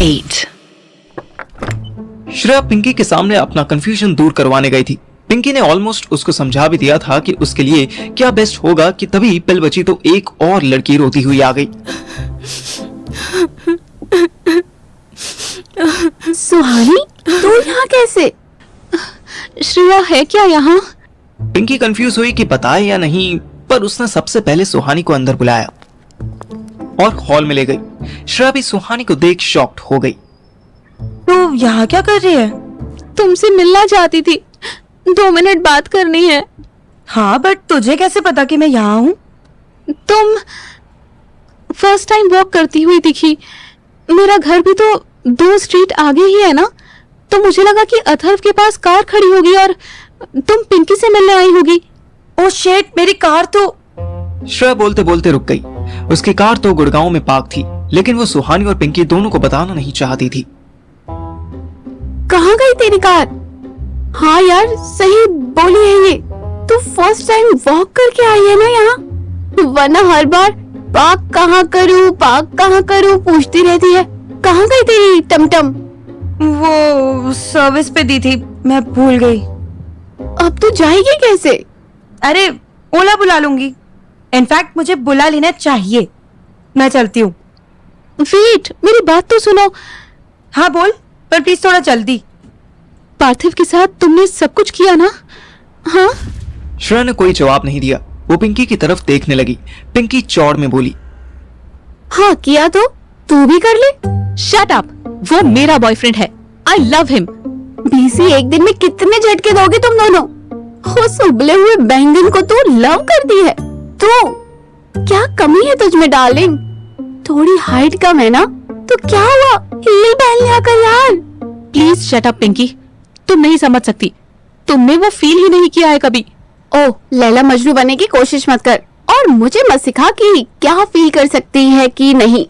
8. श्रेया पिंकी के सामने अपना कंफ्यूजन दूर करवाने गई थी। पिंकी ने ऑलमोस्ट उसको समझा भी दिया था कि उसके लिए क्या बेस्ट होगा कि तभी पिल बची तो एक और लड़की रोती हुई आ गई। सुहानी, तू यहाँ कैसे? श्रेया है क्या यहाँ? पिंकी कंफ्यूज हुई कि बताए या नहीं, पर उसने सबसे पहले सुहानी को अंदर बुलाया और हॉल में ले गई। श्रेया भी सुहानी को देख शॉक्ड हो गई। तो यहाँ क्या कर रही है? तुमसे मिलना चाहती थी, 2 मिनट बात करनी है। हाँ, बट तुझे कैसे पता कि मैं यहाँ हूँ? तुम फर्स्ट टाइम वॉक करती हुई दिखी। मेरा घर भी तो 2 स्ट्रीट आगे ही है ना, तो मुझे लगा कि अथर्व के पास कार खड़ी होगी और तुम पिंकी से मिलने आई होगी। ओह शिट, मेरी कार तो... श्रेया बोलते बोलते रुक गई। उसकी कार तो गुड़गांव में पार्क थी, लेकिन वो सुहानी और पिंकी दोनों को बताना नहीं चाहती थी। कहाँ गई तेरी कार? हाँ यार, सही बोली है ये। तू फर्स्ट टाइम वॉक करके आई है ना यहाँ, वरना हर बार पार्क कहाँ करूँ पूछती रहती है। कहाँ गई तेरी टमटम? वो सर्विस पे दी थी, मैं भूल गई। अब तू जाएगी कैसे? अरे ओला बुला लूंगी। इनफैक्ट मुझे बुला लेना चाहिए। मैं चलती हूँ। वेट, मेरी बात तो सुनो। हाँ बोल, पर प्लीज थोड़ा जल्दी। पार्थिव के साथ तुमने सब कुछ किया ना? हाँ? श्रेया ने कोई जवाब नहीं दिया। वो पिंकी की तरफ देखने लगी। पिंकी चौड़ में बोली, हाँ किया तो तू भी कर ले। शट अप, वो मेरा बॉयफ्रेंड है। I love him. बीसी एक दिन में कितने झटके दोगे तुम दोनों? उस उबले हुए बैंगन को तू लव करती है। तू क्या कमी है तुझमें डार्लिंग? थोड़ी हाइट कम है ना, तो क्या हुआ, हिल पहन लिया कर यार। प्लीज शट अप पिंकी, तुम नहीं समझ सकती। तुमने वो फील ही नहीं किया है कभी। ओह, लैला मजनू बनने की कोशिश मत कर और मुझे मत सिखा कि क्या फील कर सकती है कि नहीं।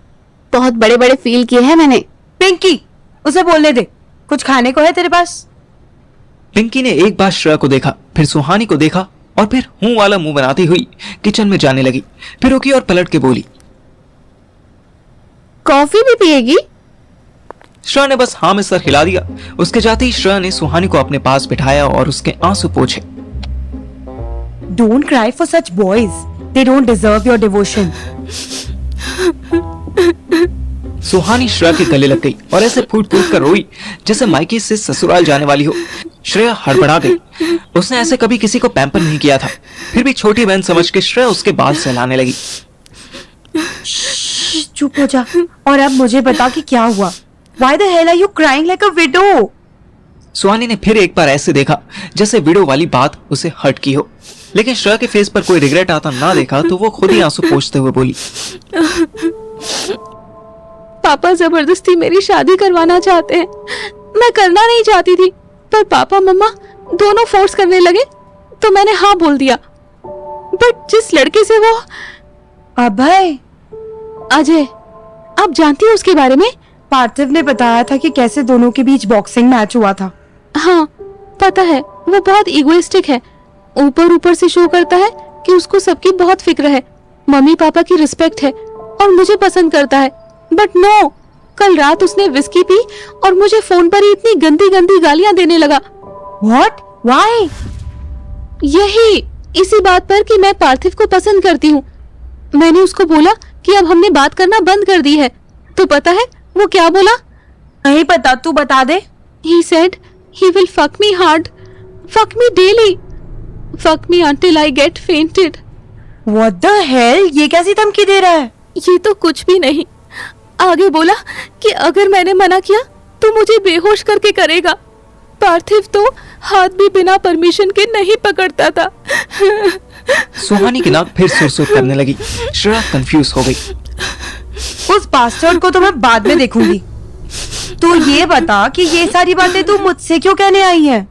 बहुत बड़े बड़े फील किए हैं मैंने। पिंकी, उसे बोलने दे। कुछ खाने को है तेरे पास? पिंकी ने एक बार श्रेया को देखा, फिर सुहानी को देखा और फिर हूं वाला मुंह बनाती हुई किचन में जाने लगी। फिर रुकी और पलट के बोली, कॉफी भी पिएगी? श्रेया ने बस हाँ में सर हिला दिया। उसके जाते ही श्रेया ने सुहानी को अपने पास बिठाया और उसके आंसू पोंछे। Don't cry for such boys. They don't deserve your devotion. सुहानी श्रेया के गले लग गई और ऐसे फूट फूट कर रोई जैसे मायके से ससुराल जाने वाली हो। श्रेया हड़बड़ा गई। उसने ऐसे कभी किसी को पैम्पर नहीं किया था। फिर भी छोटी बहन समझ के श्रेया उसके बाल सहलाने लगी। चुप हो जा और अब मुझे बता कि क्या हुआ। Why the hell are you crying like a widow? सुहानी ने फिर एक बार ऐसे देखा जैसे विडो वाली बात उसे हर्ट की हो, लेकिन श्रेया के फेस पर कोई रिग्रेट आता ना देखा तो वो खुद ही आंसू पोंछते हुए बोली, पापा जबरदस्ती मेरी शादी करवाना चाहते हैं। मैं करना नहीं चाहती थी, पर पापा मम्मा दोनों फोर्स करने लगे तो मैंने हाँ बोल दिया। बट जिस लड़के से वो... अभय? अजय, आप जानती हो उसके बारे में? पार्थिव ने बताया था कि कैसे दोनों के बीच बॉक्सिंग मैच हुआ था। हाँ पता है, वो बहुत इगोइस्टिक है। ऊपर ऊपर से शो करता है कि उसको सबकी बहुत फिक्र है, मम्मी पापा की रिस्पेक्ट है और मुझे पसंद करता है। बट नो, कल रात उसने विस्की पी और मुझे फोन पर ही इतनी गंदी गंदी गालियां देने लगा। What? Why? यही इसी बात पर कि मैं पार्थिव को पसंद करती हूँ। मैंने उसको बोला कि अब हमने बात करना बंद कर दी है, तो पता है वो क्या बोला? नहीं पता, तू बता दे। He said he will fuck me hard, fuck me daily, fuck me until I get fainted. What the hell? ये कैसी धमकी दे रहा है? ये तो कुछ भी नहीं। आगे बोला कि अगर मैंने मना किया तो मुझे बेहोश करके करेगा। पार्थिव तो हाथ भी बिना परमिशन के नहीं पकड़ता था। सुहानी की नाक फिर सुर-सुर करने लगी। श्रेया कंफ्यूज हो गई। उस बास्टर्ड को तो मैं बाद में देखूंगी। तो ये बता कि ये सारी बातें तू मुझसे क्यों कहने आई है?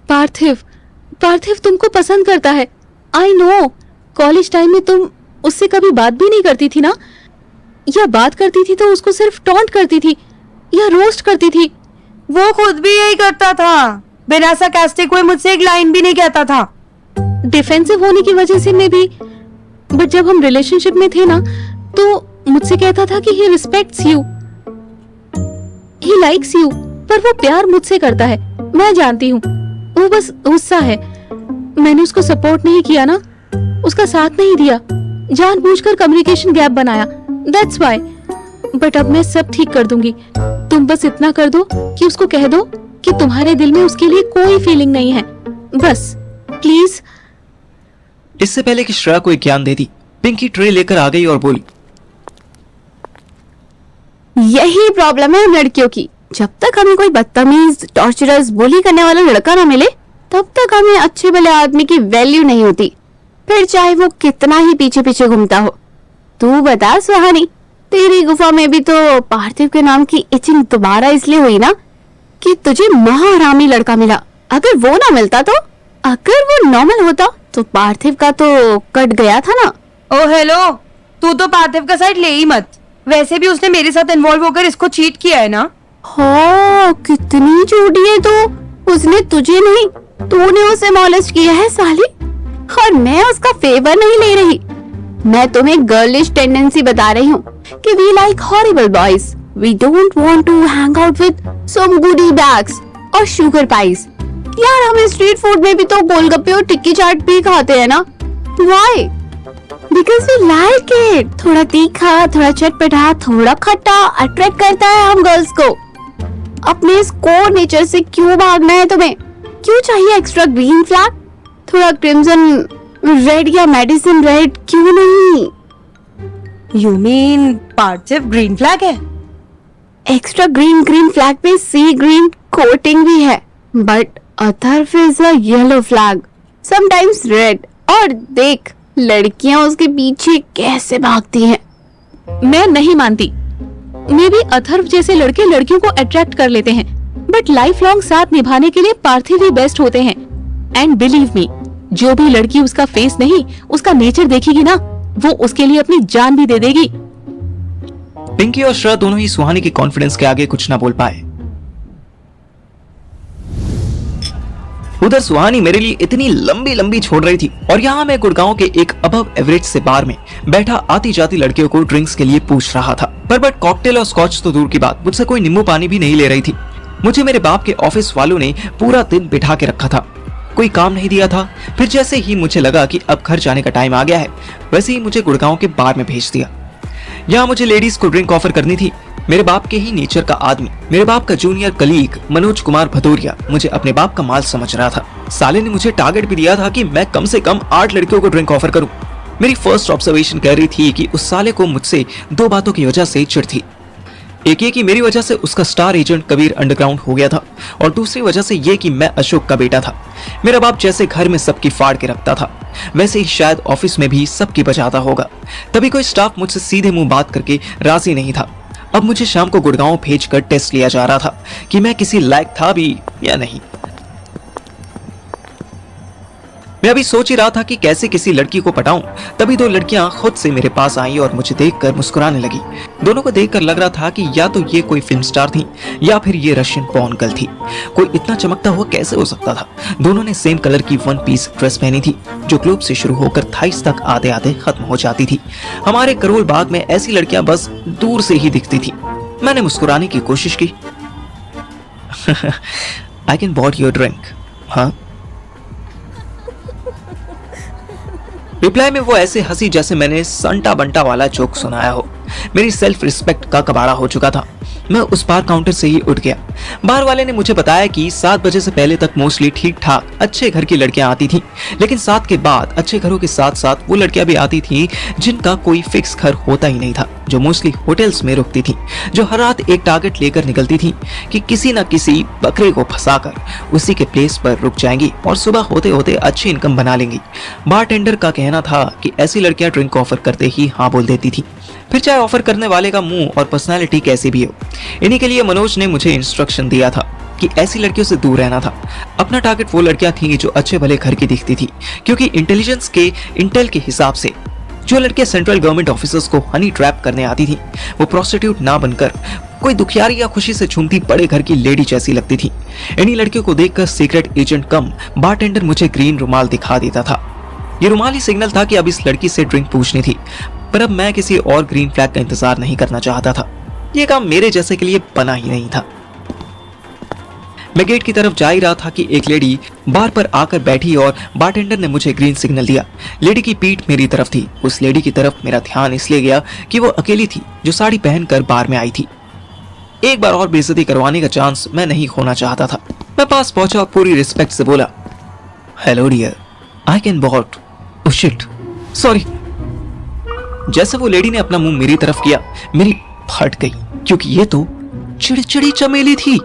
पार्थिव तुमको पसंद करता है। आई नो, कॉलेज टाइम में तुम उससे कभी बात भी नहीं करती थी ना, या बात करती थी तो उसको सिर्फ टॉन्ट करती थी या रोस्ट करती थी। वो खुद भी यही करता था। बिना sarcastic हुए मुझसे एक लाइन भी नहीं कहता था। डिफेंसिव होने की वजह से मैं भी, बट जब हम रिलेशनशिप में थे ना तो मुझसे कहता था कि he respects you। He likes you, पर वो प्यार मुझसे करता है, मैं जानती हूँ। वो बस गुस्सा है, मैंने उसको सपोर्ट नहीं किया ना, उसका साथ नहीं दिया, जानबूझकर कम्युनिकेशन गैप बनाया, दैट्स व्हाई। बट अब मैं सब ठीक कर दूंगी। तुम बस इतना कर दो कि उसको कह दो कि तुम्हारे दिल में उसके लिए कोई फीलिंग नहीं है, बस प्लीज। इससे पहले कि श्रेया को एक ज्ञान दे दी, पिंकी ट्रे लेकर आ गई और बोली, यही प्रॉब्लम है लड़कियों की, जब तक हमें कोई बदतमीज, टॉर्चरस, बुली करने वाला लड़का ना मिले, तब तक हमें अच्छे भले आदमी की वैल्यू नहीं होती, फिर चाहे वो कितना ही पीछे पीछे घूमता हो। तू बता सुहानी, तेरी गुफा में भी तो पार्थिव के नाम की इचिंग दोबारा इसलिए हुई ना कि तुझे महारामी लड़का मिला। अगर वो ना मिलता तो, अगर वो नॉर्मल होता तो पार्थिव का तो कट गया था ना। ओ हेलो, तू तो पार्थिव का साइड ले ही मत, वैसे भी उसने मेरे साथ इन्वॉल्व होकर इसको चीट किया है ना। हो, कितनी झूठी है तू, उसने तुझे नहीं, तूने उसे मॉलेस्ट किया है साली, और मैं उसका फेवर नहीं ले रही। मैं तुम्हें गर्लिश टेंडेंसी बता रही हूँ कि we like horrible boys, we don't want to hang out with some goody bags और शुगर पाइस। यार हम स्ट्रीट फूड में भी तो गोलगप्पे और टिक्की चाट भी खाते हैं ना, why? Because we like it. थोड़ा तीखा, थोड़ा चटपटा, थोड़ा खट्टा अट्रैक्ट करता है हम गर्ल्स को। अपने इस कोर नेचर से क्यों भागना है तुम्हें? क्यों चाहिए एक्स्ट्रा ग्रीन फ्लैग? थोड़ा क्रिम्सन रेड या मेडिसिन रेड क्यों नहीं? You mean Parthiv green flag है? एक्स्ट्रा ग्रीन फ्लैग पे सी ग्रीन कोटिंग भी है, but Atharva is a yellow flag, sometimes red. और देख लड़कियां उसके पीछे कैसे भागती हैं। मैं नहीं मानती, मे भी अथर्व जैसे लड़के लड़कियों को अट्रैक्ट कर लेते हैं, बट लाइफ लॉन्ग साथ निभाने के लिए पार्थिव ही बेस्ट होते हैं। एंड बिलीव मी, जो भी लड़की उसका फेस नहीं उसका नेचर देखेगी ना, वो उसके लिए अपनी जान भी दे देगी। पिंकी और श्रेया दोनों ही सुहानी के कॉन्फिडेंस के आगे कुछ ना बोल पाए। उधर सुहानी मेरे लिए इतनी लंबी लंबी छोड़ रही थी, और यहाँ मैं गुड़गांव के एक अबव एवरेज से बार में बैठा आती जाती लड़कियों को ड्रिंक्स के लिए पूछ रहा था। पर बट कॉकटेल और स्कॉच तो दूर की बात, मुझसे कोई नींबू पानी भी नहीं ले रही थी। मुझे मेरे बाप के ऑफिस वालों ने पूरा दिन बिठा के रखा था, कोई काम नहीं दिया था। फिर जैसे ही मुझे लगा कि अब घर जाने का टाइम आ गया है, वैसे ही मुझे गुड़गांव के बार में भेज दिया। यहाँ मुझे लेडीज को ड्रिंक ऑफर करनी थी। मेरे बाप के ही नेचर का आदमी, मेरे बाप का जूनियर कलीग मनोज कुमार भदौरिया मुझे अपने बाप का माल समझ रहा था। साले ने मुझे टारगेट भी दिया था कि मैं कम से कम 8 लड़कियों को ड्रिंक ऑफर करूं। मेरी फर्स्ट ऑब्जर्वेशन कह रही थी कि उस साले को मुझसे 2 बातों की वजह से चिढ़ थी। एक ये कि मेरी वजह से उसका स्टार एजेंट कबीर अंडरग्राउंड हो गया था, और दूसरी वजह से ये कि मैं अशोक का बेटा था। मेरा बाप जैसे घर में सबकी फाड़ के रखता था, वैसे ही शायद ऑफिस में भी सबकी बचाता होगा। तभी कोई स्टाफ मुझसे सीधे मुंह बात करके राजी नहीं था। अब मुझे शाम को गुड़गांव भेजकर टेस्ट लिया जा रहा था कि मैं किसी लायक था भी या नहीं। मैं अभी सोच ही रहा था कि कैसे किसी लड़की को पटाऊं, तभी 2 लड़कियां खुद से मेरे पास आई और मुझे देखकर मुस्कुराने लगी। दोनों को देखकर लग रहा था कि या तो ये कोई फिल्म स्टार थी या फिर ये रशियन पॉर्न गर्ल थी। कोई इतना चमकता हुआ कैसे हो सकता था? दोनों ने सेम कलर की 1 पीस ड्रेस पहनी थी, जो ग्लोब से शुरू होकर थाइस तक आते आते खत्म हो जाती थी। हमारे करोल बाग में ऐसी लड़कियां बस दूर से ही दिखती थी। मैंने मुस्कुराने की कोशिश की। I can bought your drink, हाँ? रिप्लाई में वो ऐसे हंसी जैसे मैंने संटा बंटा वाला जोक सुनाया हो। मेरी सेल्फ रिस्पेक्ट का कबाड़ा हो चुका था। मैं उस बार काउंटर से ही उठ गया। बार वाले ने मुझे बताया कि 7 बजे से पहले तक मोस्टली ठीक ठाक अच्छे घर की लड़कियां आती थीं, लेकिन 7 के बाद अच्छे घरों के साथ साथ वो लड़कियां भी आती थीं जिनका कोई फिक्स घर होता ही नहीं था, जो मोस्टली होटल्स में रुकती थीं, जो हर रात एक टारगेट लेकर निकलती थीं कि किसी न किसी बकरे को फंसाकर उसी के प्लेस पर रुक जाएंगी और सुबह होते होते अच्छी इनकम बना लेंगी। बारटेंडर का कहना था कि ऐसी लड़कियां ड्रिंक ऑफर करते ही हाँ बोल देती थी, फिर चाहे ऑफर करने वाले का मुंह और पर्सनालिटी कैसी भी हो। इन्हीं के लिए मनोज ने मुझे इंस्ट्रक्शन दिया था कि ऐसी लड़कियों से दूर रहना था। अपना टारगेट वो लड़कियां थीं जो अच्छे भले घर की दिखती थी, क्योंकि इंटेल के हिसाब से जो लड़कियां सेंट्रल गवर्नमेंट ऑफिसर्स को हनी ट्रैप करने आती थी, वो प्रोस्टिट्यूट ना बनकर कोई दुखियारी या खुशी से झूमती बड़े घर की लेडी जैसी लगती थी। इन्हीं लड़कियों को देखकर सीक्रेट एजेंट कम बारटेंडर मुझे ग्रीन रुमाल दिखा देता था। ये रुमाल ही सिग्नल था कि अब इस लड़की से ड्रिंक पूछनी थी, पर अब मैं किसी और ग्रीन फ्लैग का इंतजार नहीं करना चाहता था। ये काम मेरे जैसे के लिए बना ही नहीं था। मैं गेट की तरफ जा ही रहा था कि एक लेडी बार पर आकर बैठी और बारटेंडर ने मुझे ग्रीन सिग्नल दिया। लेडी की पीठ मेरी तरफ थी। उस लेडी की तरफ मेरा ध्यान इसलिए गया कि वो अकेली थी जो साड़ी पहनकर बार में आई थी। एक बार और बेइज्जती करवाने का चांस मैं नहीं खोना चाहता था। मैं पास पहुंचा और पूरी रिस्पेक्ट से बोला, hello dear, I can what. Oh shit, sorry. जैसे वो लेडी ने अपना मुंह मेरी तरफ किया, मेरी फट गई, क्योंकि ये तो चिड़चिड़ी चमेली थी।